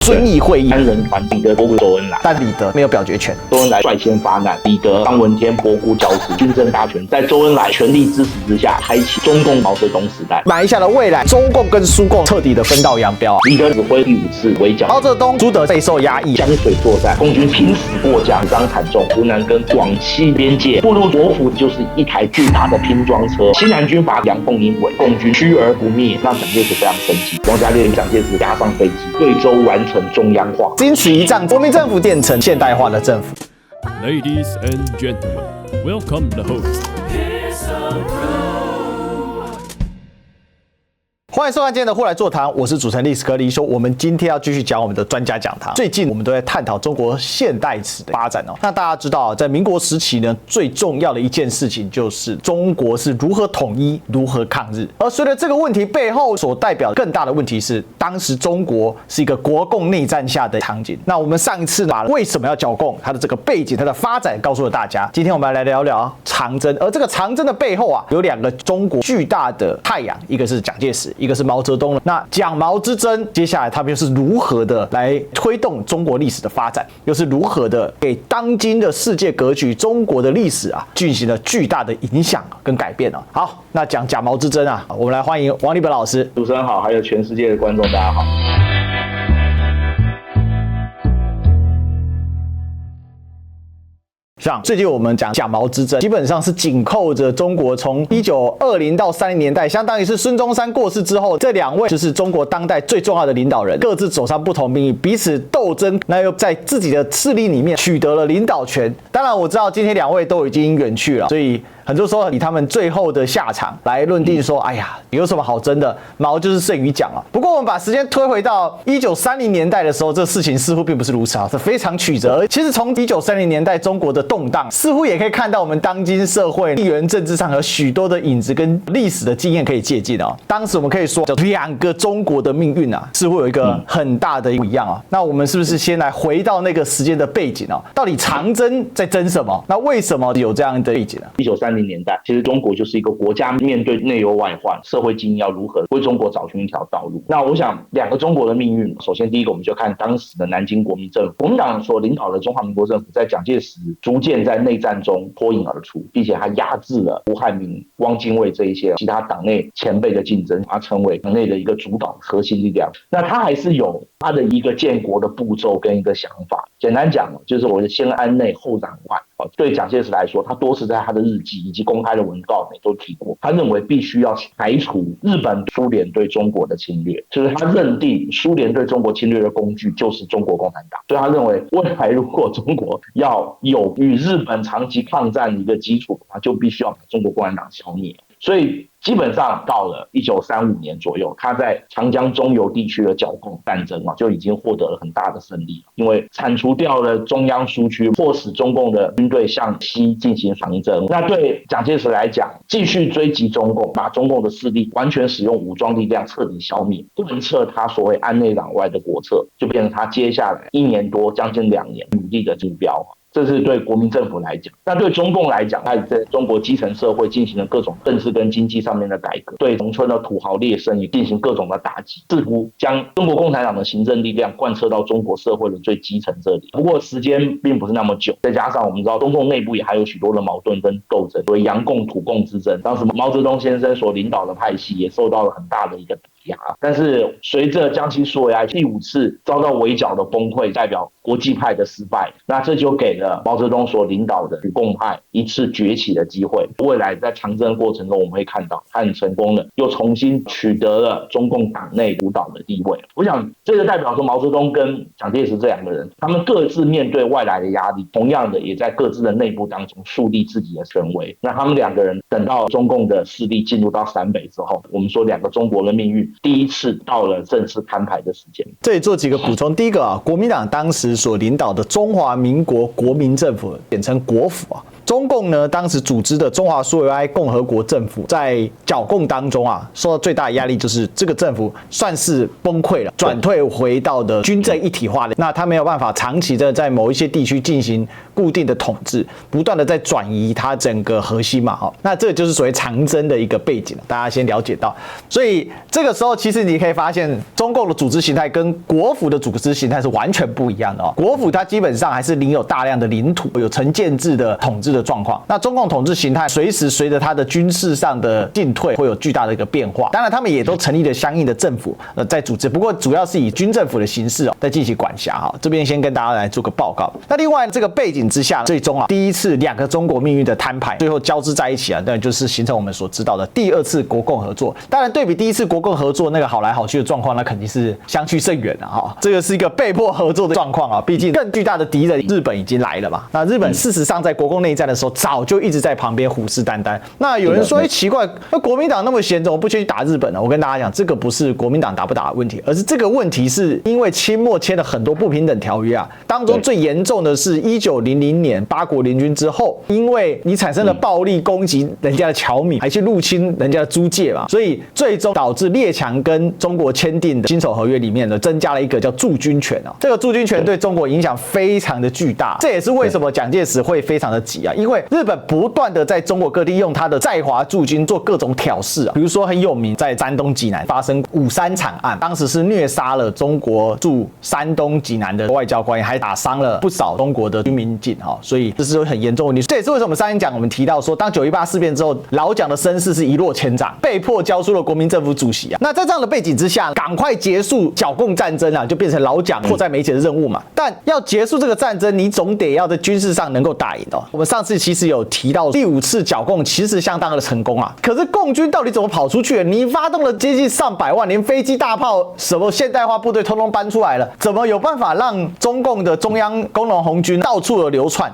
遵义会议，三人团李德、周恩来，但李德没有表决权。周恩来率先发难，李德、张闻天、博古交织，军政大权在周恩来全力支持之下，开启中共毛泽东时代，埋下了未来中共跟苏共彻底的分道扬镳。李德指挥第5次围剿，毛泽东、朱德备受压抑，江水作战，共军拼死过江，死伤惨重。湖南跟广西边界步入国府就是一台巨大的拼装车，西南军阀阳奉阴违，共军趋而不灭，让蒋介石非常生气。王家烈、蒋介石押上飞机，贵州完成中央化，经此一仗，国民政府变成现代化的政府。Ladies and gentlemen, welcome the host. 欢迎收看今天的《后来座谈》，我是主持人历史哥李修。我们今天要继续讲我们的专家讲堂。最近我们都在探讨中国现代史的发展哦。那大家知道，在民国时期呢，最重要的一件事情就是中国是如何统一、如何抗日。而随着这个问题背后所代表更大的问题是，当时中国是一个国共内战下的场景。那我们上一次把为什么要剿共，它的这个背景、它的发展告诉了大家。今天我们来聊聊长征，而这个长征的背后啊，有2个中国巨大的太阳，一个是蒋介石，一个是毛泽东。那蒋毛之争，接下来他们又是如何的来推动中国历史的发展，又是如何的给当今的世界格局、中国的历史啊，进行了巨大的影响跟改变啊。好，那讲蒋毛之争啊，我们来欢迎王立本老师。主持人好，还有全世界的观众大家好。像最近我们讲蒋毛之争，基本上是紧扣着中国从1920到30年代，相当于是孙中山过世之后，这2位就是中国当代最重要的领导人，各自走上不同命运，彼此斗争，那又在自己的势力里面取得了领导权。当然我知道今天2位都已经远去了，所以很多时候以他们最后的下场来论定说，哎呀，有什么好争的？毛就是胜于蒋啊。不过我们把时间推回到1930年代的时候，这事情似乎并不是如此啊，是非常曲折。而其实从1930年代中国的动荡，似乎也可以看到我们当今社会地缘政治上有许多的影子跟历史的经验可以借鉴啊。当时我们可以说2个中国的命运啊，似乎有一个很大的不一样啊。那我们是不是先来回到那个时间的背景啊？到底长征在争什么？那为什么有这样的背景呢？1930年代，其实中国就是一个国家面对内忧外患，社会精英要如何为中国找寻一条道路。那我想2个中国的命运，首先第一个我们就看当时的南京国民政府，国民党所领导的中华民国政府，在蒋介石逐渐在内战中脱颖而出，并且还压制了胡汉民、汪精卫这一些其他党内前辈的竞争，它成为党内的一个主导核心力量。那它还是有它的一个建国的步骤跟一个想法。简单讲，就是我的先安内后攘外。对蒋介石来说，他多次在他的日记以及公开的文告里都提过，他认为必须要排除日本、苏联对中国的侵略，就是他认定苏联对中国侵略的工具就是中国共产党，所以他认为未来如果中国要有与日本长期抗战的一个基础的话，就必须要把中国共产党消灭。所以基本上到了1935年左右，他在长江中游地区的剿共战争就已经获得了很大的胜利，因为铲除掉了中央苏区，迫使中共的军队向西进行长征。那对蒋介石来讲，继续追击中共，把中共的势力完全使用武装力量彻底消灭，贯彻他所谓安内攘外的国策，就变成他接下来1年多将近2年努力的目标。这是对国民政府来讲。那对中共来讲，他也在中国基层社会进行了各种政治跟经济上面的改革，对农村的土豪劣绅也进行各种的打击，试图将中国共产党的行政力量贯彻到中国社会的最基层这里。不过时间并不是那么久，再加上我们知道中共内部也还有许多的矛盾跟斗争，所以洋共土共之争，当时毛泽东先生所领导的派系也受到了很大的一个打压。但是随着江西苏维埃第5次遭到围剿的崩溃，代表国际派的失败，那这就给了毛泽东所领导的举共派一次崛起的机会。未来在长征过程中，我们会看到他很成功的又重新取得了中共党内主导的地位。我想这个代表说毛泽东跟蒋介石这2个人，他们各自面对外来的压力，同样的也在各自的内部当中树立自己的权威。那他们2个人等到中共的势力进入到陕北之后，我们说2个中国的命运第一次到了正式摊牌的时间。这里做几个补充。第一个国民党当时所领导的中华民国国民政府，简称国府中共呢当时组织的中华苏维埃共和国政府在剿共当中啊，受到最大的压力就是这个政府算是崩溃了，转退回到的军政一体化的，那他没有办法长期的在某一些地区进行固定的统治，不断的在转移它整个核心嘛，那这就是所谓长征的一个背景，大家先了解到。所以这个时候其实你可以发现，中共的组织形态跟国府的组织形态是完全不一样的。国府它基本上还是领有大量的领土，有成建制的统治的状况。那中共统治形态随时随着它的军事上的进退会有巨大的一个变化。当然他们也都成立了相应的政府在组织，不过主要是以军政府的形式在进行管辖。这边先跟大家来做个报告。那另外这个背景之下，最终第一次两个中国命运的摊牌，最后交织在一起当然就是形成我们所知道的第二次国共合作。当然对比第一次国共合作那个好来好去的状况，那肯定是相去甚远这个是一个被迫合作的状况毕竟更巨大的敌人日本已经来了嘛。那日本事实上在国共内战的时候早就一直在旁边虎视眈眈。那有人说奇怪，那国民党那么闲，怎么不去打日本呢？我跟大家讲，这个不是国民党打不打的问题，而是这个问题是因为清末签了很多不平等条约当中最严重的是1900年八国联军之后，因为你产生了暴力攻击人家的侨民，还去入侵人家的租界嘛，所以最终导致列强跟中国签订的辛丑合约里面呢，增加了一个叫驻军权这个驻军权对中国影响非常的巨大，这也是为什么蒋介石会非常的急因为日本不断的在中国各地用他的在华驻军做各种挑事比如说很有名，在山东济南发生53惨案，当时是虐杀了中国驻山东济南的外交官员，还打伤了不少中国的军民警所以这是很严重的问题。这也是为什么上一讲我们提到说，当918事变之后，老蒋的声势是一落千丈，被迫交出了国民政府主席那在这样的背景之下，赶快结束剿共战争就变成老蒋迫在眉睫的任务嘛。但要结束这个战争，你总得要在军事上能够打赢我们上次其实有提到，第5次剿共其实相当的成功可是共军到底怎么跑出去的？你发动了接近上百万，连飞机大炮什么现代化部队通通搬出来了，怎么有办法让中共的中央工农红军到处的流窜？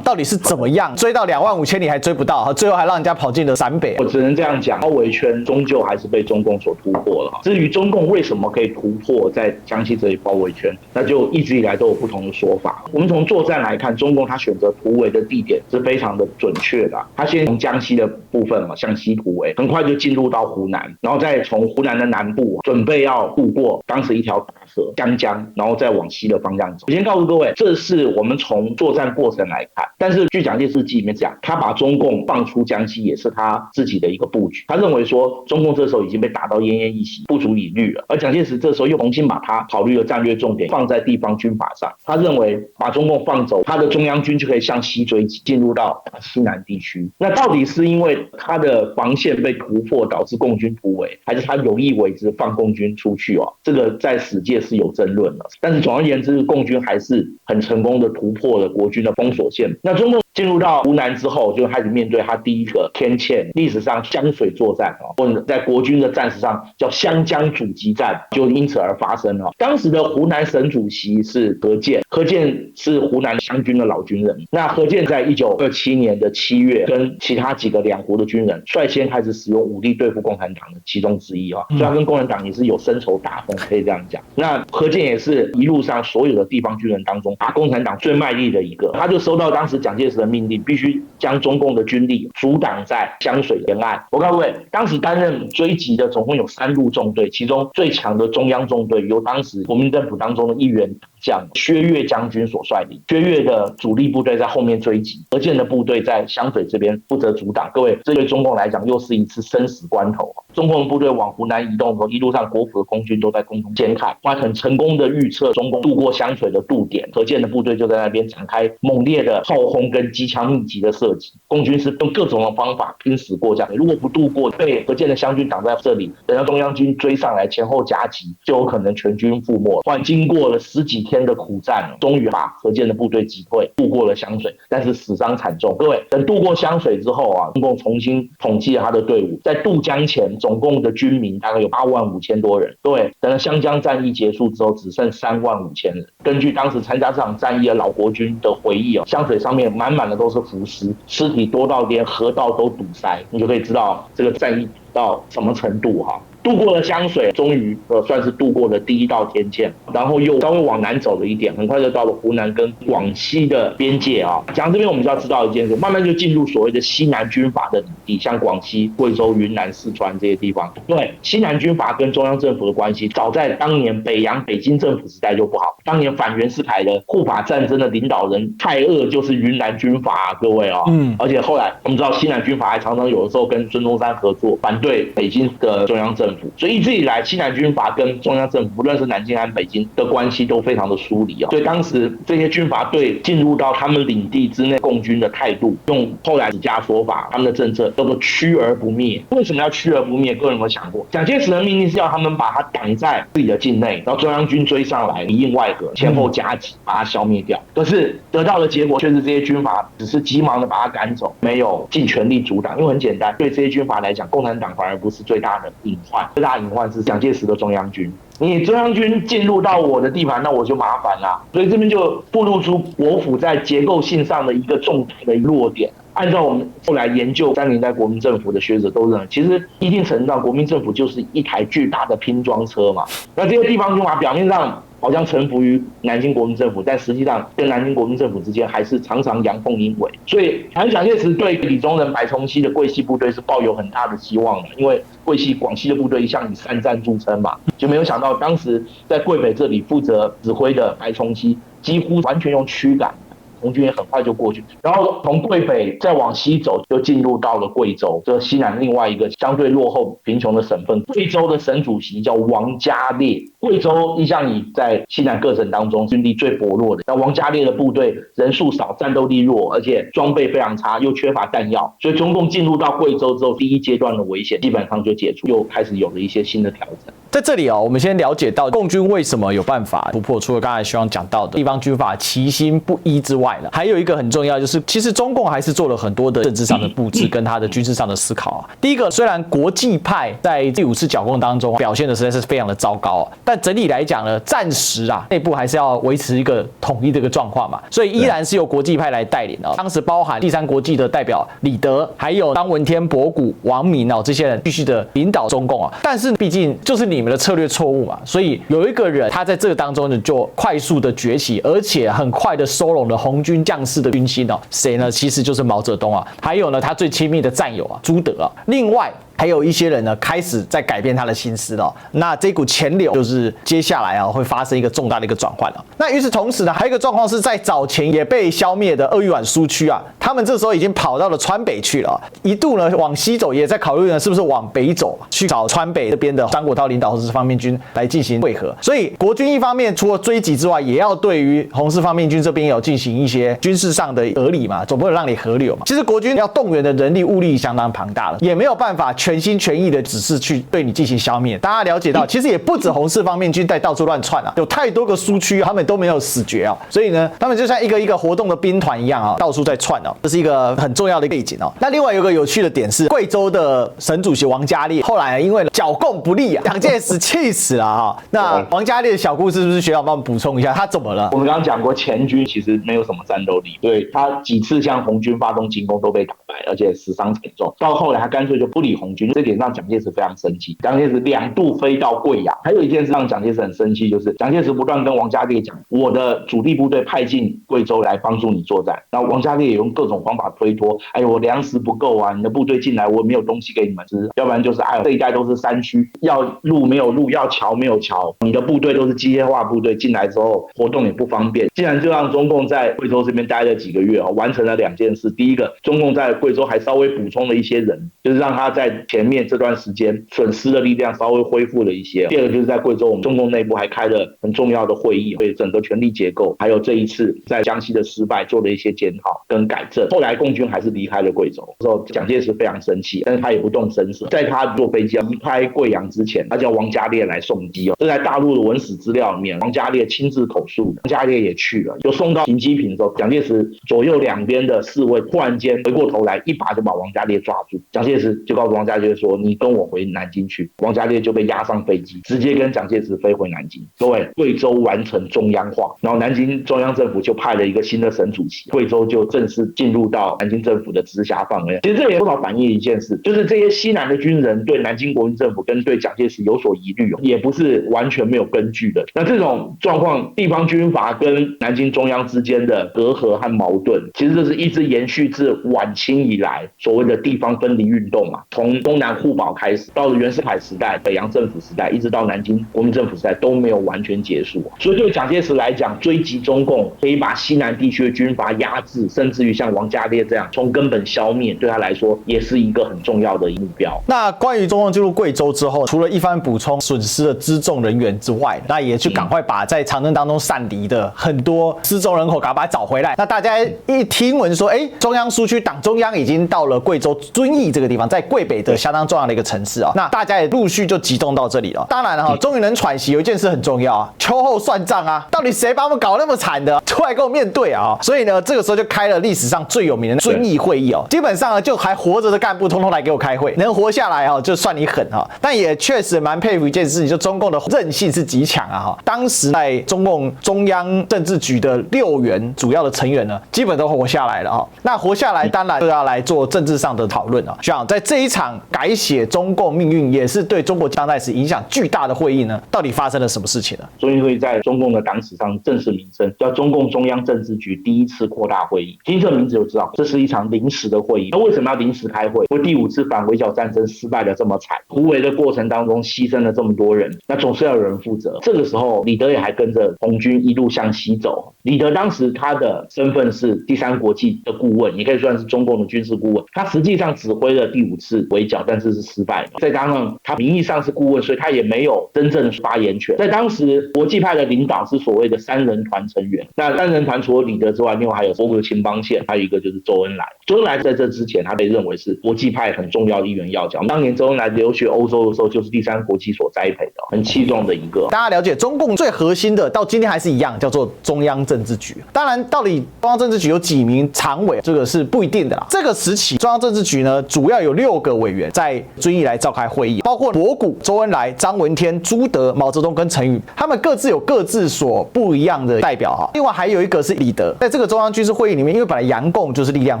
到底是怎么样追到25000里还追不到，最后还让人家跑进了陕北？我只能这样讲，包围圈终究还是被中共所突破了。至于中共为什么可以突破在江西这里包围圈，那就一直以来都有不同的说法。我们从作战来看，中共他选择突围的地点是非常的准确的。他先从江西的部分向西突围，很快就进入到湖南，然后再从湖南的南部准备要渡过当时一条大河江江，然后再往西的方向走。我先告诉各位，这是我们从作战过程来看，但是据蒋介石记里面讲，他把中共放出江西也是他自己的一个布局。他认为说中共这时候已经被打到奄奄一息，不足以虑了，而蒋介石这时候又重新把他考虑的战略重点放在地方军阀上。他认为把中共放走，他的中央军就可以向西追击，进入到西南地区。那到底是因为他的防线被突破导致共军突围，还是他有意为之放共军出去这个在史界是有争论的。但是总而言之，共军还是很成功的突破了国军的封锁线。那中共进入到湖南之后，就开始面对他第一个天堑，历史上湘水作战或者在国军的战史上叫湘江阻击战，就因此而发生当时的湖南省主席是何键，何键是湖南湘军的老军人。那何键在1927年的7月，跟其他几个两湖的军人率先开始使用武力对付共产党的其中之一所以他跟共产党也是有深仇大恨，可以这样讲。那何键也是一路上所有的地方军人当中打共产党最卖力的一个，他就收到当时蒋介石的命令，必须将中共的军力阻挡在湘水沿岸。我告诉各位，当时担任追击的总共有3路纵队，其中最强的中央纵队由当时国民政府当中的一员党将薛岳将军所率领，薛岳的主力部队在后面追击，何键的部队在湘水这边负责阻挡。各位，这对中共来讲又是一次生死关头。中共的部队往湖南移动的时候，一路上国府的空军都在共同监看，他很成功的预测中共渡过湘水的渡点，何键的部队就在那边展开猛烈的炮轰跟机枪密集的射击。共军是用各种的方法拼死过江，如果不渡过，被何键的湘军挡在这里，等到中央军追上来前后夹击，就有可能全军覆没。后来经过了10几天的苦战，终于把何键的部队击退，渡过了湘水，但是死伤惨重。各位，等渡过湘水之后中共重新统计了他的队伍，在渡江前总共的军民大概有85000多人。各位，等到湘江战役结束之后，只剩35000人。根据当时参加这场战役的老国军的回忆湘水上面满满的都是浮尸，尸体多到连河道都堵塞，你就可以知道这个战役到什么程度渡过了湘水，终于算是渡过了第一道天堑，然后又稍微往南走了一点，很快就到了湖南跟广西的边界啊。讲到这边，我们就要知道一件事，慢慢就进入所谓的西南军阀的领地，像广西、贵州、云南、四川这些地方。对，西南军阀跟中央政府的关系，早在当年北洋北京政府时代就不好。当年反袁世凯的护法战争的领导人蔡锷就是云南军阀，各位啊。而且后来我们知道西南军阀还常常有的时候跟孙中山合作，反对北京的中央政府，所以一直以来西南军阀跟中央政府，不论是南京还是北京的关系都非常的疏离啊。所以当时这些军阀对进入到他们领地之内共军的态度，用后来史家说法，他们的政策叫做驱而不灭。为什么要驱而不灭？各位有没有想过？蒋介石的命令是要他们把它挡在自己的境内，然后中央军追上来，里应外合，前后夹击，把它消灭掉。可是得到的结果却是这些军阀只是急忙的把它赶走，没有尽全力阻挡。因为很简单，对这些军阀来讲，共产党反而不是最大的隐患，最大的隐患是蒋介石的中央军。你中央军进入到我的地盘，那我就麻烦啦。所以这边就暴露出国府在结构性上的一个重大的弱点。按照我们后来研究30年代国民政府的学者都认为，其实一定程度上国民政府就是一台巨大的拼装车嘛。那这些地方军阀表面上好像臣服于南京国民政府，但实际上跟南京国民政府之间还是常常阳奉阴违。所以蒋介石对李宗仁、白崇禧的桂系部队是抱有很大的希望的，因为桂系、广西的部队一向以善战著称嘛，就没有想到当时在桂北这里负责指挥的白崇禧几乎完全用驱赶。红军也很快就过去，然后从桂北再往西走，就进入到了贵州，这西南另外一个相对落后贫穷的省份。贵州的省主席叫王家烈，贵州一向以在西南各省当中军力最薄弱的。那王家烈的部队人数少，战斗力弱，而且装备非常差，又缺乏弹药，所以中共进入到贵州之后，第一阶段的危险基本上就解除，又开始有了一些新的调整。在这里我们先了解到共军为什么有办法突破，除了刚才希望讲到的地方军阀其心不一之外呢，还有一个很重要，就是其实中共还是做了很多的政治上的布置跟他的军事上的思考第一个，虽然国际派在第5次剿共当中表现的实在是非常的糟糕但整体来讲呢，暂时内部还是要维持一个统一的一个状况嘛，所以依然是由国际派来带领当时包含第3国际的代表李德，还有张闻天、博古、王明这些人继续的领导中共但是毕竟就是你们的策略错误嘛，所以有一个人他在这个当中呢就快速的崛起，而且很快的收拢了红军将士的军心谁呢？其实就是毛泽东还有呢他最亲密的战友朱德另外还有一些人呢，开始在改变他的心思了。那这股钱流就是接下来会发生一个重大的一个转换了。那与此同时呢，还有一个状况是在早前也被消灭的鄂豫皖苏区他们这时候已经跑到了川北去了，一度呢往西走，也在考虑呢是不是往北走去找川北这边的张国焘领导红四方面军来进行会合。所以国军一方面除了追击之外，也要对于红四方面军这边有进行一些军事上的合理嘛，总不能让你合流嘛。其实国军要动员的人力物力相当庞大了，也没有办法全心全意的只是去对你进行消灭。大家了解到，其实也不止红四方面军在到处乱窜有太多个苏区他们都没有死绝所以呢，他们就像一个一个活动的兵团一样到处在窜这是一个很重要的背景那另外有一个有趣的点是，贵州的省主席王家烈后来因为剿共不利蒋介石气死了那王家烈的小故事是不是学长帮我们补充一下，他怎么了？我们刚刚讲过，前军其实没有什么战斗力，对他几次向红军发动进攻都被打败，而且死伤惨重。到后来他干脆就不理红军，这点让蒋介石非常生气。蒋介石2度飞到贵阳。还有一件事让蒋介石很生气，就是蒋介石不断跟王家烈讲，我的主力部队派进贵州来帮助你作战。然后王家烈也用各种方法推脱，哎呦我粮食不够你的部队进来我没有东西给你们吃，要不然就是这一带都是山区，要路没有路，要桥没有桥，你的部队都是机械化部队，进来之后活动也不方便。竟然就让中共在贵州这边待了几个月完成了2件事。第一个，中共在贵州还稍微补充了一些人，就是让他在前面这段时间损失的力量稍微恢复了一些。第二个就是在贵州我们中共内部还开了很重要的会议，对整个权力结构还有这一次在江西的失败做了一些检讨跟改正。后来共军还是离开了贵州，之后蒋介石非常生气，但是他也不动声色。在他坐飞机离开贵阳之前，他叫王家烈来送机这在大陆的文史资料里面王家烈亲自口述的。王家烈也去了，就送到停机坪之后，蒋介石左右两边的侍卫忽然间回过头来一把就把王家烈抓住。蒋介石就告诉王家家烈说你跟我回南京去，王家烈就被押上飞机，直接跟蒋介石飞回南京。各位，贵州完成中央化，然后南京中央政府就派了一个新的省主席，贵州就正式进入到南京政府的直辖范围。其实这也多少反映一件事，就是这些西南的军人对南京国民政府跟对蒋介石有所疑虑，也不是完全没有根据的。那这种状况，地方军阀跟南京中央之间的隔阂和矛盾，其实这是一直延续至晚清以来所谓的地方分离运动嘛，从东南互保开始，到了袁世凯时代、北洋政府时代，一直到南京国民政府时代都没有完全结束。所以对蒋介石来讲，追击中共可以把西南地区的军阀压制，甚至于像王家烈这样从根本消灭，对他来说也是一个很重要的目标。那关于中共进入贵州之后，除了一番补充损失了辎重人员之外，那也去赶快把在长征当中散离的很多辎重人口赶快把它找回来。那大家一听闻说，中央苏区党中央已经到了贵州遵义这个地方，在贵北的相当重要的一个城市啊，那大家也陆续就集中到这里了。当然了，终于能喘息，有一件事很重要啊，秋后算账啊，到底谁把我们搞那么惨的，出来跟我面对啊！所以呢，这个时候就开了历史上最有名的遵义会议哦，基本上呢就还活着的干部通通来给我开会，能活下来啊，就算你狠啊。但也确实蛮佩服一件事情，就中共的韧性是极强啊！当时在中共中央政治局的6员主要的成员呢，基本都活下来了啊。那活下来，当然就要来做政治上的讨论啊。像在这一场改写中共命运，也是对中国当代史影响巨大的会议呢，到底发生了什么事情呢？遵义会在中共的党史上正式名称叫中共中央政治局第一次扩大会议。听这名字就知道，这是一场临时的会议。那为什么要临时开会？因为第5次反围剿战争失败的这么惨，突围的过程当中牺牲了这么多人，那总是要有人负责。这个时候，李德也还跟着红军一路向西走。李德当时他的身份是第3国际的顾问，也可以算是中共的军事顾问。他实际上指挥了第5次围剿，但是是失败的。再加上他名义上是顾问，所以他也没有真正的发言权。在当时，国际派的领导是所谓的3人团成员。那3人团除了李德之外，另外还有博古秦邦宪，还有一个就是周恩来。周恩来在这之前，他被认为是国际派很重要的一员要角。当年周恩来留学欧洲的时候，就是第3国际所栽培的，很器重的一个。大家了解，中共最核心的到今天还是一样，叫做中央政治局。当然，到底中央政治局有几名常委，这个是不一定的啦。这个时期，中央政治局呢，主要有6个委员在遵义来召开会议，包括博古、周恩来、张闻天、朱德、毛泽东跟陈云，他们各自有各自所不一样的代表哈。另外还有一个是李德，在这个中央军事会议里面，因为本来洋共就是力量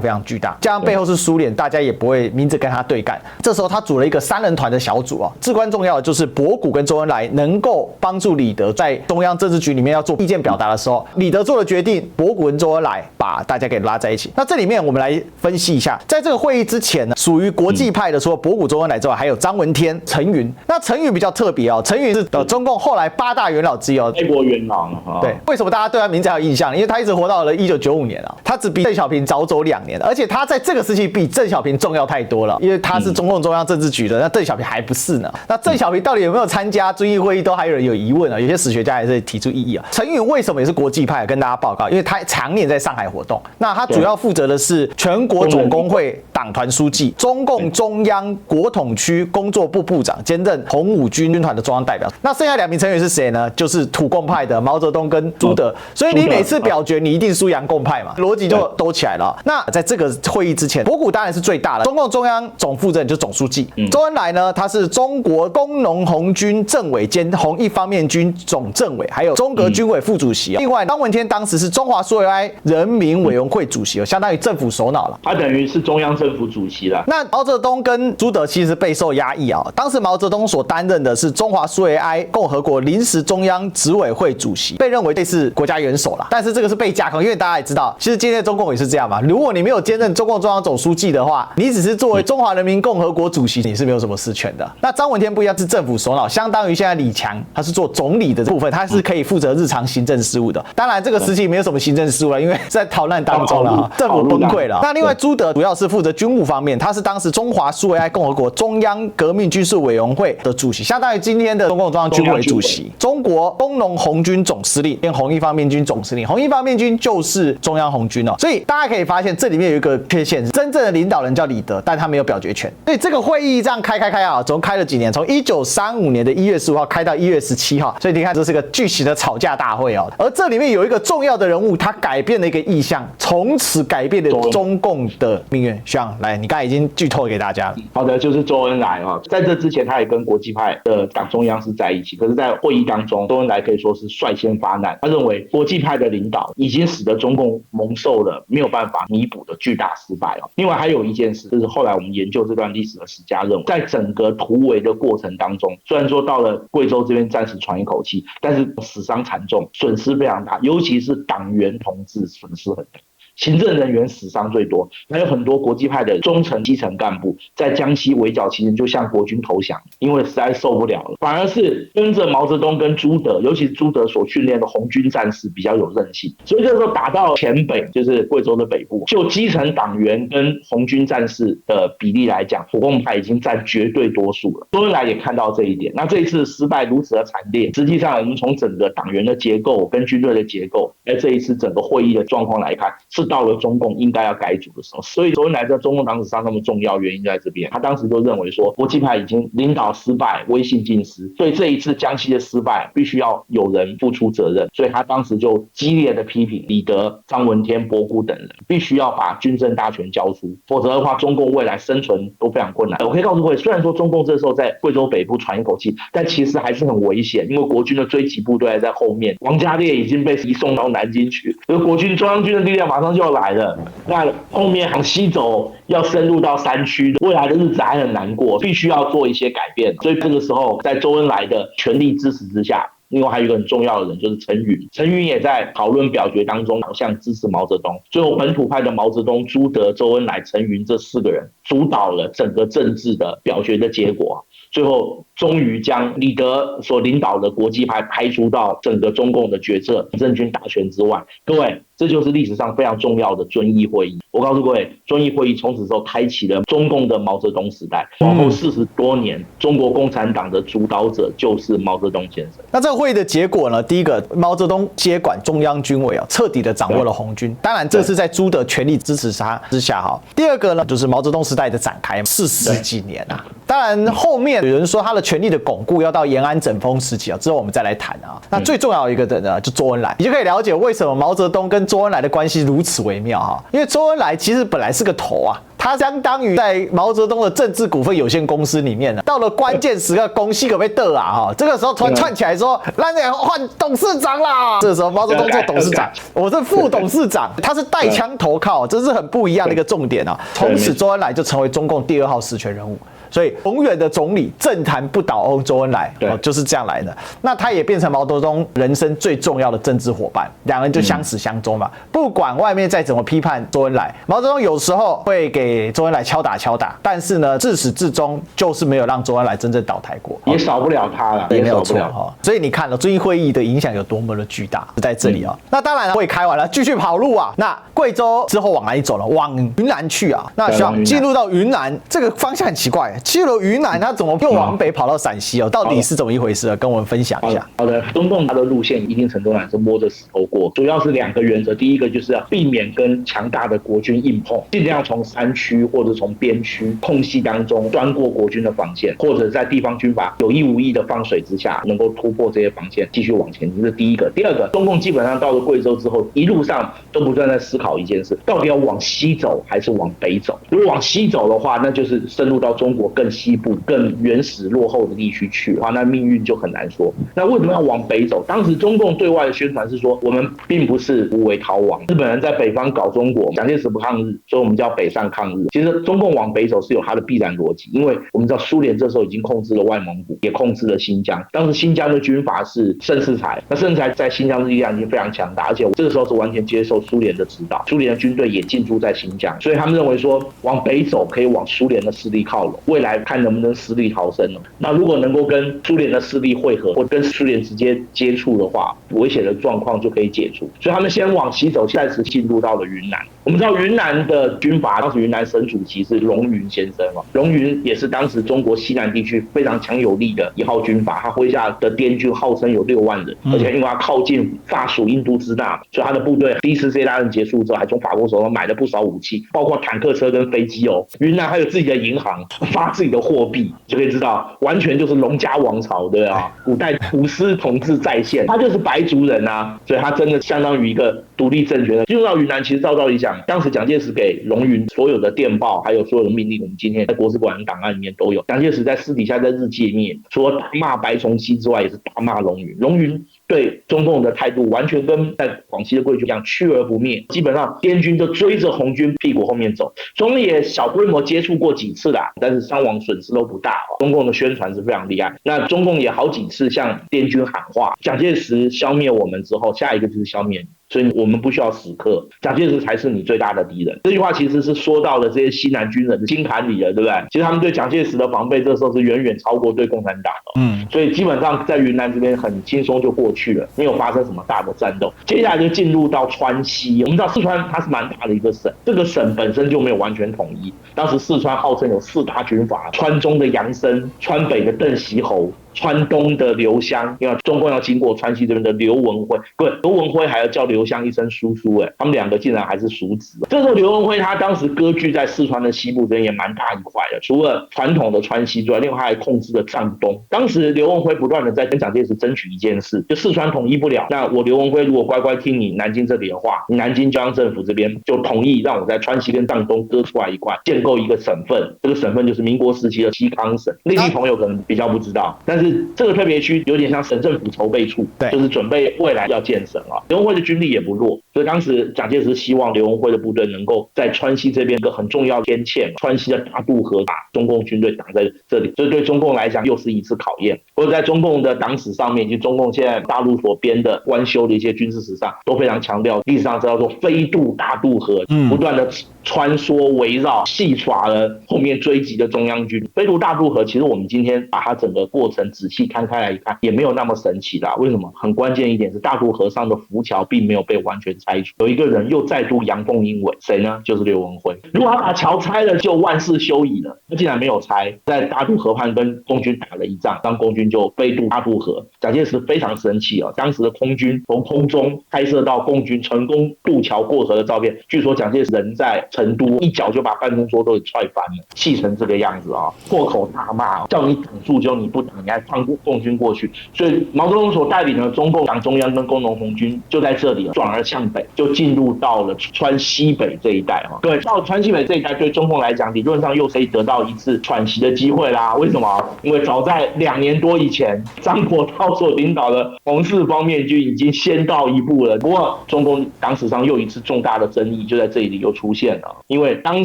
非常巨大，加上背后是苏联，大家也不会明着跟他对干。这时候他组了一个3人团的小组啊，至关重要的就是博古跟周恩来能够帮助李德在中央政治局里面要做意见表达的时候，李德做了决定，博古跟周恩来把大家给拉在一起。那这里面我们来分析一下，在这个会议之前呢，属于国际派的除了博古、周恩来之外，还有张闻天、陈云。那陈云比较特别哦，陈云是中共后来8大元老之一哦，开国元老。对，为什么大家对他名字还有印象？因为他一直活到了1995年啊，他只比邓小平早走2年，而且他在这个时期比邓小平重要太多了，因为他是中共中央政治局的，那邓小平还不是呢。那邓小平到底有没有参加遵义会议，都还有人有疑问啊，有些史学家也是提出异议啊。陈云为什么也是国际派？跟大家报告，因为他常年在上海活动，那他主要负责的是全国总工会党团书记、中共中央国统区工作部部长，兼任红五军军团的中央代表。那剩下2名成员是谁呢？就是土共派的毛泽东跟朱德。所以你每次表决，你一定输洋共派嘛，逻辑就兜起来了。那在这个会议之前，博古当然是最大的，中共中央总负责人就是总书记。周恩来呢，他是中国工农红军政委兼红一方面军总政委，还有中革军委副主席。另外，张闻天当时是中华苏维埃人民委员会主席，相当于政府首脑了。他等于是中央政府主席了。那毛泽东跟朱德其实备受压抑啊。当时毛泽东所担任的是中华苏维埃共和国临时中央执委会主席，被认为类似国家元首啦。但是这个是被架空，因为大家也知道，其实今天的中共也是这样嘛。如果你没有兼任中共中央总书记的话，你只是作为中华人民共和国主席，你是没有什么实权的。那张闻天不一样，是政府首脑，相当于现在李强，他是做总理的部分，他是可以负责日常行政事务的。当然这个时期没有什么行政事务了，因为在逃难当中了，政府崩溃了。那另外朱德主要是负责军务方面，他是当时中华苏维埃共和国中央革命军事委员会的主席，相当于今天的中共中央军委主席，中国工农红军总司令跟红一方面军总司令，红一方面军就是中央红军哦。所以大家可以发现这里面有一个缺陷，真正的领导人叫李德，但他没有表决权。所以这个会议这样开啊，总共开了几年，从1935年的1月15号开到1月17号，所以你看这是个巨型的吵架大会哦。而这里面有一个重要的人物，他改变了一个意向，从此改变了中共的命运。徐阳，来，你刚才已经剧透给大家了。好的，就是周恩来啊，在这之前他也跟国际派的党中央是在一起，可是在会议当中，周恩来可以说是率先发难。他认为国际派的领导已经使得中共蒙受了没有办法弥补的巨大失败。另外还有一件事，就是后来我们研究这段历史的史家认为，在整个突围的过程当中，虽然说到了贵州这边暂时喘一口气，但是死伤惨重，损失非常大，尤其是党员同志损失很大。行政人员死伤最多，还有很多国际派的中层基层干部在江西围剿期间就向国军投降，因为实在受不了了。反而是跟着毛泽东跟朱德，尤其是朱德所训练的红军战士比较有韧性，所以这时候打到黔北，就是贵州的北部，就基层党员跟红军战士的比例来讲，火攻派已经占绝对多数了。周恩来也看到这一点，那这一次失败如此的惨烈，实际上我们从整个党员的结构跟军队的结构，这一次整个会议的状况来看，是到了中共应该要改组的时候。所以周恩来在中共党史上那么重要，原因在这边。他当时就认为说，国际派已经领导失败，威信尽失，所以这一次江西的失败必须要有人付出责任。所以他当时就激烈的批评李德、张闻天、博古等人，必须要把军政大权交出，否则的话，中共未来生存都非常困难。我可以告诉各位，虽然说中共这时候在贵州北部喘一口气，但其实还是很危险，因为国军的追击部队还在后面，王家烈已经被移送到南京去，而国军中央军的力量马上就要来了。那后面往西走，要深入到山区，未来的日子还很难过，必须要做一些改变。所以这个时候，在周恩来的全力支持之下，另外还有一个很重要的人就是陈云，陈云也在讨论表决当中好像支持毛泽东。最后本土派的毛泽东、朱德、周恩来、陈云这四个人主导了整个政治的表决的结果，最后终于将李德所领导的国际派排除到整个中共的决策政军大权之外。各位，这就是历史上非常重要的遵义会议。我告诉各位，遵义会议从此之后开启了中共的毛泽东时代，往后40多年，中国共产党的主导者就是毛泽东先生。那这个会议的结果呢？第一个，毛泽东接管中央军委，彻底的掌握了红军。当然，这是在朱德全力支持他之下哈。第二个呢，就是毛泽东时代的展开，40几年啊。当然，后面有人说他的权力的巩固要到延安整风时期啊，之后我们再来谈啊。那最重要的一个的呢，就周恩来，你就可以了解为什么毛泽东跟周恩来的关系如此微妙哈。因为周恩来其实本来是个头啊，他相当于在毛泽东的政治股份有限公司里面呢，到了关键时刻，公司可被得啊哈。这个时候突然串起来说，让你换董事长啦。这个时候毛泽东做董事长，我是副董事长，他是带枪投靠，这是很不一样的一个重点啊。从此周恩来就成为中共第2号实权人物。所以永远的总理政坛不倒翁周恩来，就是这样来的。那他也变成毛泽东人生最重要的政治伙伴，两人就相始相终嘛。不管外面再怎么批判周恩来，毛泽东有时候会给周恩来敲打，但是呢，自始至终就是没有让周恩来真正倒台过，也少不了他了，也没有错。所以你看了遵义会议的影响有多么的巨大，在这里啊。那当然会开完了，继续跑路啊。那贵州之后往哪里走了？往云南去啊。那需要进入到云南这个方向很奇怪。去了云南，他怎么又往北跑到陕西哦？到底是怎么一回事？跟我们分享一下。好的，中共它的路线一定程度上是摸着石头过，主要是2个原则。第一个就是要避免跟强大的国军硬碰，尽量从山区或者从边区空隙当中钻过国军的防线，或者在地方军阀有意无意的放水之下，能够突破这些防线，继续往前进。这是第一个。第二个，中共基本上到了贵州之后，一路上都不断在思考一件事：到底要往西走还是往北走？如果往西走的话，那就是深入到中国更西部、更原始落后的地区去的话，那命运就很难说。那为什么要往北走？当时中共对外的宣传是说，我们并不是无为逃亡，日本人在北方搞中国，蒋介石不抗日，所以我们就要北上抗日。其实中共往北走是有它的必然逻辑，因为我们知道苏联这时候已经控制了外蒙古，也控制了新疆。当时新疆的军阀是盛世才，那盛世才在新疆的力量已经非常强大，而且这个时候是完全接受苏联的指导，苏联的军队也进驻在新疆，所以他们认为说往北走可以往苏联的势力靠拢，未来看能不能死里逃生了。那如果能够跟苏联的势力会合，或跟苏联直接接触的话，危险的状况就可以解除。所以他们先往西走，暂时进入到了云南。我们知道云南的军阀，当时云南省主席是荣云先生哦，荣云也是当时中国西南地区非常强有力的一号军阀，他麾下的滇军号称有6万人，而且因为他靠近法属印度支那，所以他的部队第一次世界大战结束之后，还从法国手上买了不少武器，包括坦克车跟飞机哦。云南还有自己的银行，法自己的货币，就可以知道完全就是龙家王朝，对啊，古代土司统治再现，他就是白族人啊，所以他真的相当于一个独立政权的。进入到云南，其实照道理讲，当时蒋介石给龙云所有的电报，还有所有的命令，我们今天在国史馆档案里面都有。蒋介石在私底下在日记里面，除了大骂白崇禧之外，也是大骂龙云。龙云对中共的态度完全跟在广西的贵军一样，去而不灭。基本上滇军就追着红军屁股后面走，中共也小规模接触过几次啦，但是伤亡损失都不大。中共的宣传是非常厉害，那中共也好几次向滇军喊话，蒋介石消灭我们之后，下一个就是消灭你。所以我们不需要死磕，蒋介石才是你最大的敌人。这句话其实是说到了这些西南军人的心坎里了，对不对？其实他们对蒋介石的防备，这时候是远远超过对共产党的。所以基本上在云南这边很轻松就过去了，没有发生什么大的战斗。接下来就进入到川西，我们知道四川它是蛮大的一个省，这个省本身就没有完全统一。当时四川号称有4大军阀，川中的杨森，川北的邓锡侯，川东的刘湘，因为中共要经过川西这边的刘文辉，不，刘文辉还要叫刘湘一声叔叔，他们两个竟然还是叔侄。这时候刘文辉他当时割据在四川的西部这边也蛮大一块的，除了传统的川西之外，另外还控制了藏东。当时刘文辉不断的在跟蒋介石争取一件事，就四川统一不了，那我刘文辉如果乖乖听你南京这里的话，你南京中央政府这边就同意让我在川西跟藏东割出来一块，建构一个省份，这个省份就是民国时期的西康省。内地朋友可能比较不知道，但是这个特别区有点像省政府筹备处，就是准备未来要建省啊。刘文辉的军力也不弱，所以当时蒋介石希望刘文辉的部队能够在川西这边一个很重要的边堑，川西的大渡河把中共军队挡在这里，所以对中共来讲又是一次考验。或者在中共的党史上面，以及中共现在大陆所编的官修的一些军事史上，都非常强调历史上叫做飞渡大渡河，不断的穿梭围绕戏耍了后面追击的中央军。飞渡大渡河其实我们今天把它整个过程仔细摊开来一看，也没有那么神奇啦。为什么？很关键一点是大渡河上的浮桥并没有被完全拆除，有一个人又再度阳奉阴违，谁呢？就是刘文辉。如果他把桥拆了，就万事休矣了。他竟然没有拆，在大渡河畔跟共军打了一仗，让共军就飞渡大渡河。蒋介石非常生气啊！当时的空军从空中拍摄到共军成功渡桥过河的照片，据说蒋介石人在成都，一脚就把办公桌都给踹翻了，气成这个样子啊！破口大骂，叫你挡住就你不挡，你还放共军过去。所以毛泽东所带领的中共党中央跟工农红军就在这里转而向北，就进入到了川西北这一带哈。对，到川西北这一带，对中共来讲，理论上又可以得到一次喘息的机会啦。为什么？因为早在2年多以前，张国焘所领导的红四方面军已经先到一步了。不过，中共党史上又一次重大的争议就在这里又出现了，因为当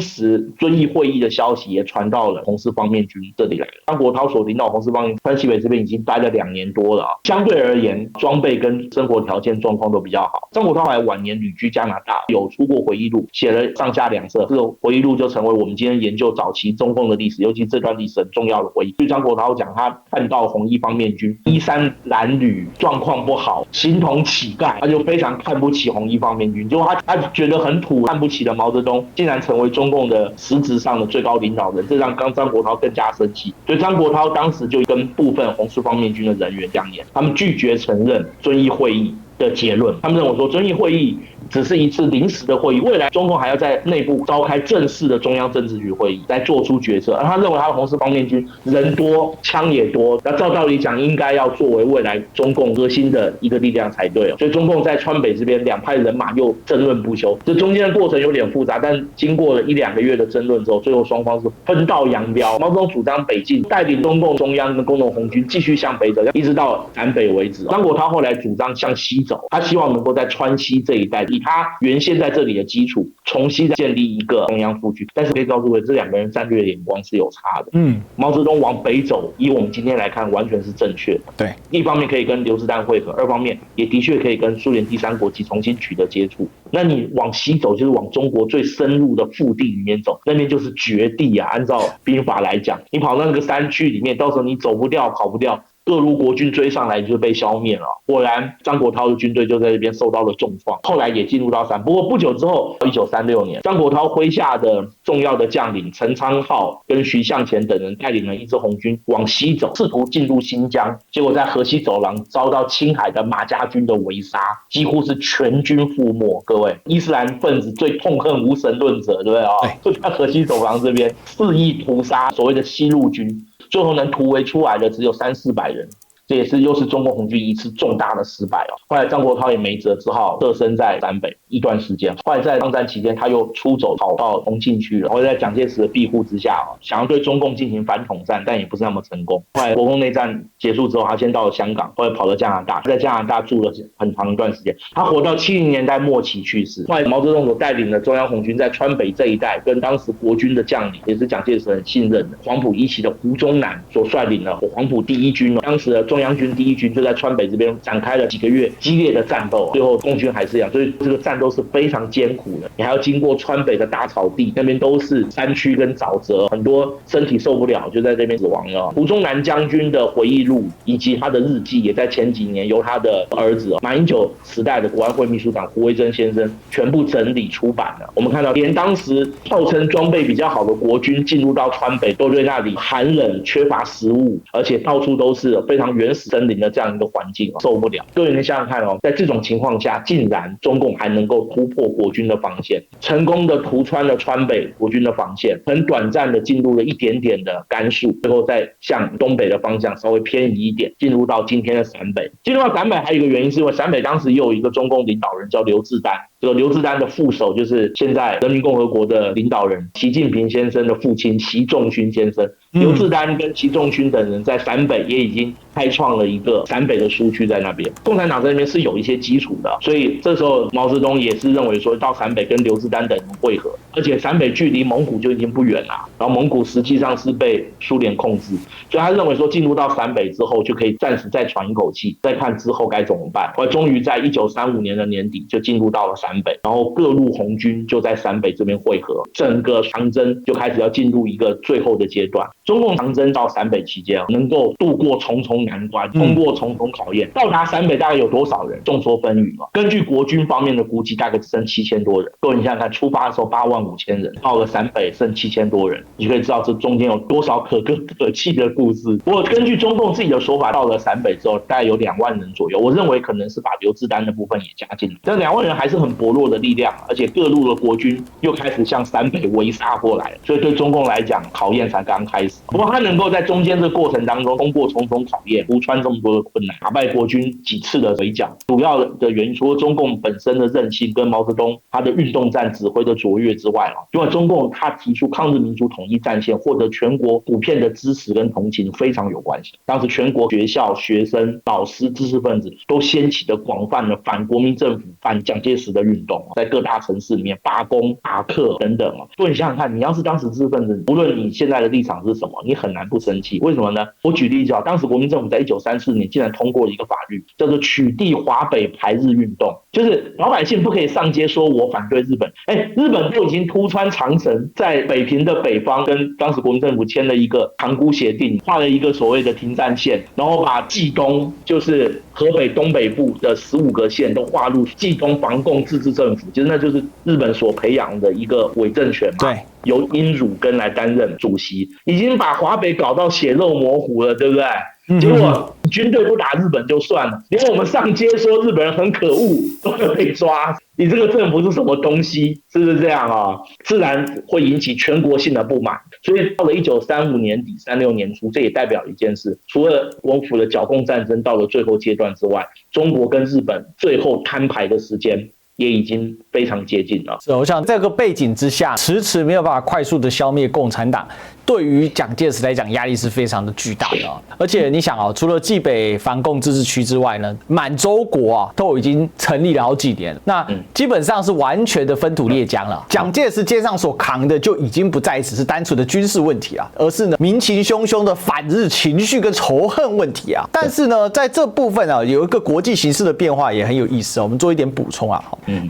时遵义会议的消息也传到了红四方面军这里来了。张国焘所领导红四方面川西北这边已经待了2年多了，相对而言，装备跟生活条件状况都比较好。张国焘还晚年旅居加拿大，有出过回忆录，写了上下2册，这个回忆录就成为我们今天研究早期中共的历史，尤其这段历史很重要的回忆。据张国焘讲，他看到红一方面军衣衫褴褛，状况不好，形同乞丐，他就非常看不起红一方面军。结果他觉得很土，看不起的毛泽东，竟然成为中共的实质上的最高领导人，这让张国焘更加生气。所以张国焘当时就跟部分红四方面军的人员讲演，他们拒绝承认遵义会议的结论。他们认为说，遵义会议只是一次临时的会议，未来中共还要在内部召开正式的中央政治局会议来做出决策。而他认为他的红四方面军人多枪也多，那照道理讲应该要作为未来中共核心的一个力量才对。所以中共在川北这边两派人马又争论不休，这中间的过程有点复杂，但经过了1-2个月的争论之后，最后双方是分道扬镳。毛泽东主张北进，带领中共中央跟工农红军继续向北走，一直到南北为止。张国焘后来主张向西走，他希望能够在川西这一带以他原先在这里的基础重新建立一个中央副局。但是可以告诉各位，这2个人战略眼光是有差的。毛泽东往北走，以我们今天来看完全是正确的。对，一方面可以跟刘志丹会合，二方面也的确可以跟苏联第3国际重新取得接触。那你往西走，就是往中国最深入的腹地里面走，那边就是绝地啊。按照兵法来讲，你跑那个山区里面，到时候你走不掉跑不掉，各路国军追上来就被消灭了。果然张国焘的军队就在这边受到了重创，后来也进入到不过不久之后1936年，张国焘麾下的重要的将领陈昌浩跟徐向前等人带领了一支红军往西走，试图进入新疆，结果在河西走廊遭到青海的马家军的围杀，几乎是全军覆没。各位，伊斯兰分子最痛恨无神论者，对不对啊？就在河西走廊这边肆意屠杀所谓的西路军，最后能突围出来的只有300-400人。这也是又是中国红军一次重大的失败。后来张国焘也没辙，只好设身在陕北一段时间。后来在抗战期间，他又出走跑到重庆去了。后来在蒋介石的庇护之下，想要对中共进行反统战，但也不是那么成功。后来国共内战结束之后，他先到了香港，后来跑到加拿大，在加拿大住了很长一段时间。他活到70年代末期去世。后来毛泽东所带领的中央红军在川北这一带，跟当时国军的将领，也是蒋介石很信任的黄埔一期的胡宗南所率领了黄埔第一军，当时的中央军第一军就在川北这边展开了几个月激烈的战斗，最后共军还是一样，所以这个战斗是非常艰苦的。你还要经过川北的大草地，那边都是山区跟沼泽，很多身体受不了就在这边死亡了。胡宗南将军的回忆录以及他的日记，也在前几年由他的儿子马英九时代的国安会秘书长胡惟珍先生全部整理出版了。我们看到，连当时号称装备比较好的国军进入到川北，都对那里寒冷、缺乏食物，而且到处都是非常原始森林的这样一个环境，受不了。各位能想想看在这种情况下，竟然中共还能够突破国军的防线，成功的突穿了川北国军的防线，很短暂的进入了一点点的甘肃，最后再向东北的方向稍微偏移一点，进入到今天的陕北。进入到陕北还有一个原因，是因为陕北当时也有一个中共领导人叫刘志丹，这个刘志丹的副手就是现在人民共和国的领导人习近平先生的父亲习仲勋先生。刘志丹跟习仲勋等人在陕北也已经开创了一个陕北的苏区在那边，共产党在那边是有一些基础的，所以这时候毛泽东也是认为说到陕北跟刘志丹等人会合，而且陕北距离蒙古就已经不远了，然后蒙古实际上是被苏联控制，所以他认为说进入到陕北之后就可以暂时再喘一口气，再看之后该怎么办。后来终于在1935年的年底就进入到了陕北，然后各路红军就在陕北这边会合，整个长征就开始要进入一个最后的阶段。中共长征到陕北期间能够度过重重难关，通过重重考验，到达陕北大概有多少人？众说纷纭。根据国军方面的估计，大概只剩7000多人。各位你想想看，出发的时候85000人，到了陕北剩7000多人，你就可以知道这中间有多少可歌可泣的故事。不过根据中共自己的说法，到了陕北之后大概有2万人左右，我认为可能是把刘志丹的部分也加进来，但2万人还是很薄弱的力量，而且各路的国军又开始向陕北围杀过来，所以对中共来讲考验才刚开始。不过他能够在中间这个过程当中通过重重考验，突穿这么多的困难，打败国军几次的围剿，主要的原因除了中共本身的韧性跟毛泽东他的运动战指挥的卓越之外，因为中共他提出抗日民族统一战线，获得全国普遍的支持跟同情非常有关系。当时全国学校、学生、老师、知识分子都掀起了广泛的反国民政府、反蒋介石的运动，在各大城市里面罢工、罢课等等。所以你想想看，你要是当时知识分子，无论你现在的立场是什么，你很难不生气。为什么呢？我举例子当时国民政府在1934年竟然通过了一个法律，叫做取缔华北排日运动，就是老百姓不可以上街说我反对日本。日本都已经突穿长城，在北平的北方跟当时国民政府签了一个塘沽协定，画了一个所谓的停战线，然后把冀东，就是河北东北部的15个县都划入冀东防共自治政府，其实那就是日本所培养的一个伪政权嘛。对，由殷汝根来担任主席，已经把华北搞到血肉模糊了，对不对？结果军队不打日本就算了，连我们上街说日本人很可恶都会被抓，你这个政府是什么东西？是不是这样啊？自然会引起全国性的不满。所以到了1935年底、36年初，这也代表一件事：除了国府的剿共战争到了最后阶段之外，中国跟日本最后摊牌的时间也已经非常接近了。是，我想这个背景之下，迟迟没有办法快速的消灭共产党，对于蒋介石来讲压力是非常的巨大的。而且你想除了冀北防共自治区之外呢，满洲国都已经成立了好几年，那基本上是完全的分土列疆了。蒋介石肩上所扛的就已经不再只是单纯的军事问题了，而是呢民情汹汹的反日情绪跟仇恨问题啊。但是呢，在这部分有一个国际形势的变化也很有意思，我们做一点补充啊。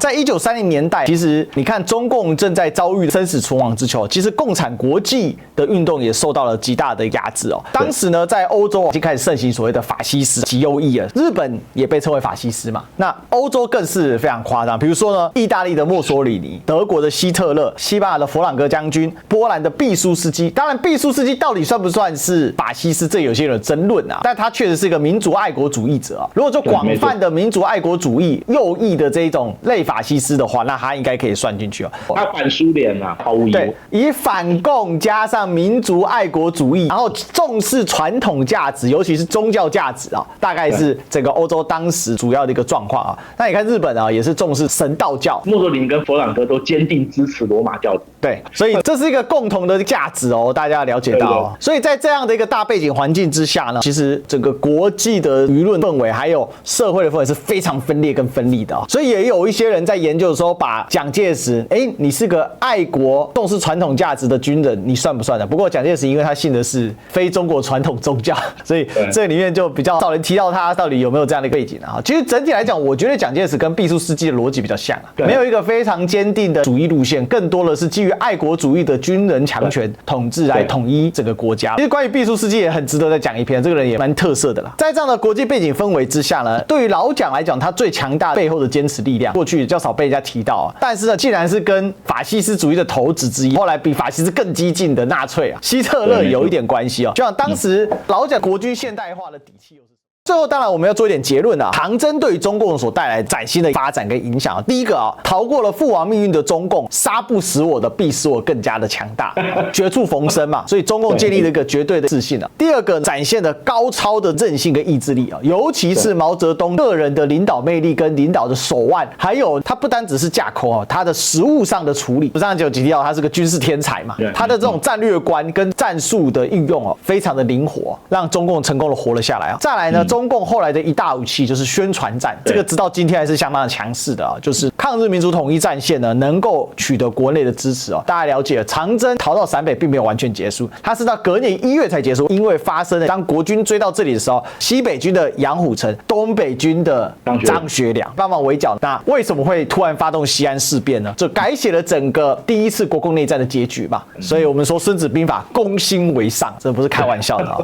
在1930年代，其实你看中共正在遭遇生死存亡之秋，其实共产国际的运动也受到了极大的压制哦。当时呢，在欧洲已经开始盛行所谓的法西斯极右翼了，日本也被称为法西斯嘛。那欧洲更是非常夸张，比如说呢，意大利的墨索里尼、德国的希特勒、西班牙的佛朗哥将军、波兰的毕苏斯基。当然，毕苏斯基到底算不算是法西斯，这有些人有争论啊。但他确实是一个民族爱国主义者啊。如果说广泛的民族爱国主义、右翼的这一种类法西斯的话，那他应该可以算进去哦。他反苏联啊，毫无疑问。对，以反共加上民族爱国主义，然后重视传统价值，尤其是宗教价值啊，大概是整个欧洲当时主要的一个状况啊。那你看日本啊，也是重视神道教，墨索里尼跟佛朗哥都坚定支持罗马教主。对，所以这是一个共同的价值哦，大家要了解到哦。所以在这样的一个大背景环境之下呢，其实整个国际的舆论氛围还有社会的氛围是非常分裂跟分立的哦。所以也有一些人在研究的时候，把蒋介石，你是个爱国、重视传统价值的军人，你算不算的？不过蒋介石因为他信的是非中国传统宗教，所以这里面就比较少人提到他到底有没有这样的一个背景啊。其实整体来讲，我觉得蒋介石跟毕苏斯基的逻辑比较像啊，没有一个非常坚定的主义路线，更多的是基于爱国主义的军人强权统治来统一整个国家。其实关于毕苏斯基也很值得再讲一篇，这个人也蛮特色的啦。在这样的国际背景氛围之下呢，对于老蒋来讲，他最强大背后的坚持力量，过去较少被人家提到啊。但是呢，既然是跟法西斯主义的头子之一，后来比法西斯更激进的纳粹啊，希特勒有一点关系哦。就像当时老蒋国军现代化的底气又是。最后，当然我们要做一点结论啊。长征对于中共所带来崭新的发展跟影响，第一个啊，逃过了父王命运的中共，杀不死我的必使我更加的强大，绝处逢生嘛。所以中共建立了一个绝对的自信啊。第二个，展现了高超的韧性跟意志力啊，尤其是毛泽东个人的领导魅力跟领导的手腕，还有他不单只是架空啊，他的实务上的处理，上次有提到他是个军事天才嘛，他的这种战略观跟战术的运用哦，非常的灵活，让中共成功的活了下来啊。再来呢，中共后来的一大武器就是宣传战，这个直到今天还是相当的强势的啊。就是抗日民族统一战线呢，能够取得国内的支持哦。大家了解，长征逃到陕北并没有完全结束，它是到隔年1月才结束，因为发生了当国军追到这里的时候，西北军的杨虎城，东北军的张学良帮忙围剿。那为什么会突然发动西安事变呢？这改写了整个第一次国共内战的结局嘛。所以我们说《孙子兵法》攻心为上，这不是开玩笑的啊。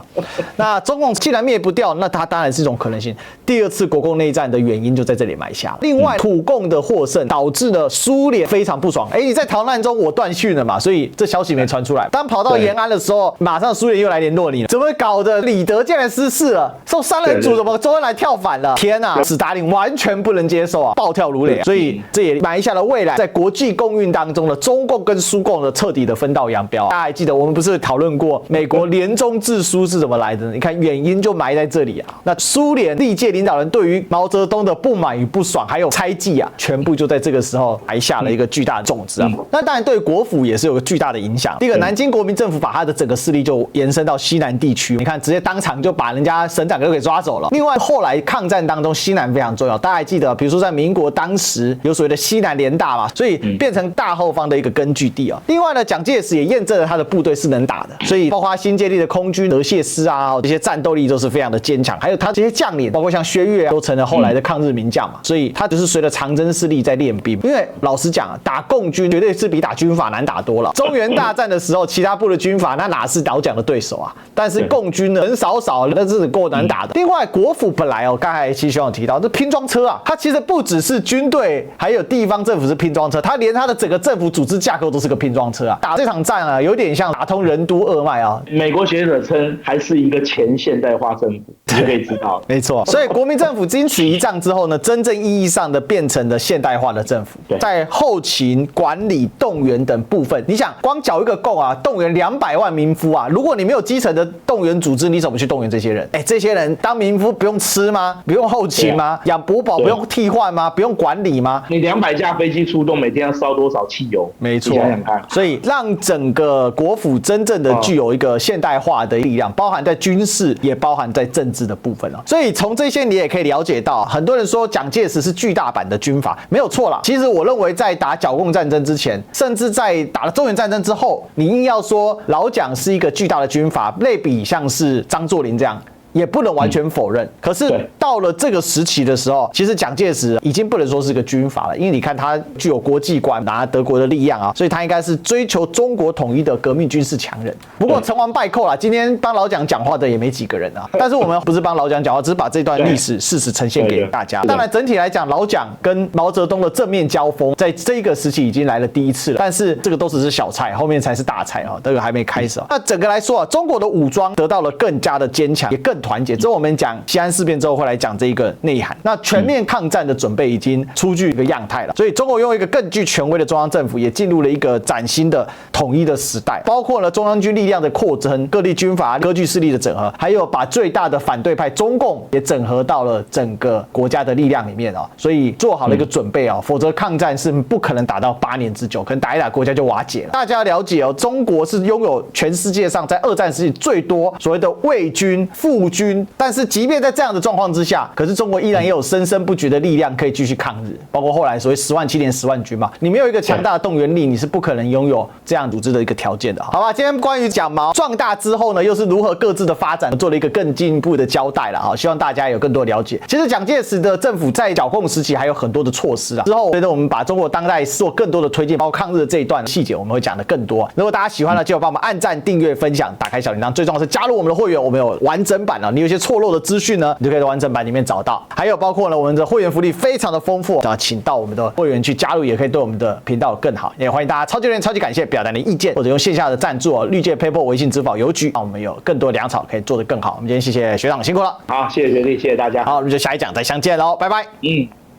那中共既然灭不掉，那它当然是一种可能性。第二次国共内战的原因就在这里埋下了。另外，土共的获胜导致了苏联非常不爽。你在逃难中我断讯了嘛，所以这消息没传出来。当跑到延安的时候，马上苏联又来联络你了，怎么搞的？李德竟然失势了，说三人组怎么周恩来跳反了？天啊，史达林完全不能接受啊，暴跳如雷啊。所以这也埋下了未来在国际共运当中的中共跟苏共的彻底的分道扬镳。大家还记得我们不是讨论过美国联中制苏是怎么来的？你看原因就埋在这里啊。那苏联历届领导人对于毛泽东的不满与不爽，还有猜忌啊，全部就在这个时候埋下了一个巨大的种子啊。那当然对国府也是有个巨大的影响。第一个，南京国民政府把他的整个势力就延伸到西南地区，你看直接当场就把人家省长给抓走了。另外，后来抗战当中西南非常重要，大家还记得，比如说在民国当时有所谓的西南联大嘛，所以变成大后方的一个根据地啊。另外呢，蒋介石也验证了他的部队是能打的，所以包括新建立的空军德械师啊，这些战斗力都是非常的坚强，还有他这些将领，包括像薛岳啊，都成了后来的抗日名将嘛。所以他就是随着长征势力在练兵。因为老实讲，打共军绝对是比打军阀难打多了。中原大战的时候，其他部的军阀那哪是老蒋的对手啊？但是共军呢，人少，那是够难打的。另外，国府本来刚才其实学长提到，这拼装车啊，它其实不只是军队，还有地方政府是拼装车，它连它的整个政府组织架构都是个拼装车啊。打这场战啊，有点像打通任督二脉啊。美国学者称还是一个前现代化政府，你就可以知道。没错，所以国民政府经此一仗之后呢，真正意义上的变成了现代化的政府，在后勤、管理、动员等部分，你想光缴一个贡啊，动员200万民夫啊，如果你没有基层的动员组织，你怎么去动员这些人？这些人当民夫不用吃吗？不用后勤吗？养补饱不用替换吗？不用管理吗？你200架飞机出动，每天要烧多少汽油？没错，想想看。所以让整个国府真正的具有一个现代化的力量，包含在军事，也包含在政治的部分。所以从这些你也可以了解到，很多人说蒋介石是巨大版的军阀，没有错啦。其实我认为在打剿共战争之前，甚至在打了中原战争之后，你硬要说老蒋是一个巨大的军阀，类比像是张作霖这样，也不能完全否认。可是到了这个时期的时候，其实蒋介石已经不能说是个军阀了，因为你看他具有国际观，拿德国的力量啊，所以他应该是追求中国统一的革命军事强人。不过成王败寇啦，今天帮老蒋讲话的也没几个人啊。但是我们不是帮老蒋讲话，只是把这段历史事实呈现给大家。当然整体来讲，老蒋跟毛泽东的正面交锋，在这个时期已经来了第一次了。但是这个都只是小菜，后面才是大菜啊，这个还没开始啊。那整个来说啊，中国的武装得到了更加的坚强，也更团结。之后我们讲西安事变之后会来讲这一个内涵。那全面抗战的准备已经初具一个样态了，所以中国用一个更具权威的中央政府，也进入了一个崭新的统一的时代，包括了中央军力量的扩增、各地军阀割据势力的整合，还有把最大的反对派中共也整合到了整个国家的力量里面啊，所以做好了一个准备啊，否则抗战是不可能打到8年之久，可能打一打国家就瓦解了。大家了解哦，中国是拥有全世界上在二战时期最多所谓的卫军、复军，但是即便在这样的状况之下，可是中国依然也有生生不绝的力量可以继续抗日，包括后来所谓10万7连10万军嘛，你没有一个强大的动员力，你是不可能拥有这样组织的一个条件的。好吧，今天关于蒋毛壮大之后呢，又是如何各自的发展，做了一个更进一步的交代了哈，希望大家有更多了解。其实蒋介石的政府在剿共时期还有很多的措施啊，之后随着我们把中国当代做更多的推荐，包括抗日的这一段细节，我们会讲的更多。如果大家喜欢呢，记得帮我们按赞、订阅、分享、打开小铃铛，最重要是加入我们的会员，我们有完整版啊，你有一些错漏的资讯呢，你就可以在完整版里面找到。还有包括呢，我们的会员福利非常的丰富啊，请到我们的会员去加入，也可以对我们的频道更好。也欢迎大家超级留言、超级感谢表达你的意见，或者用线下的赞助哦，绿界 PayPal、微信、支付宝、邮局，让我们有更多粮草可以做得更好。我们今天谢谢学长辛苦了，好，谢谢学弟，谢谢大家。好，我们就下一讲再相见喽，拜拜。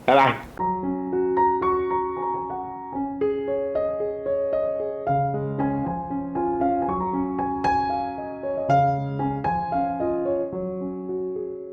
拜拜。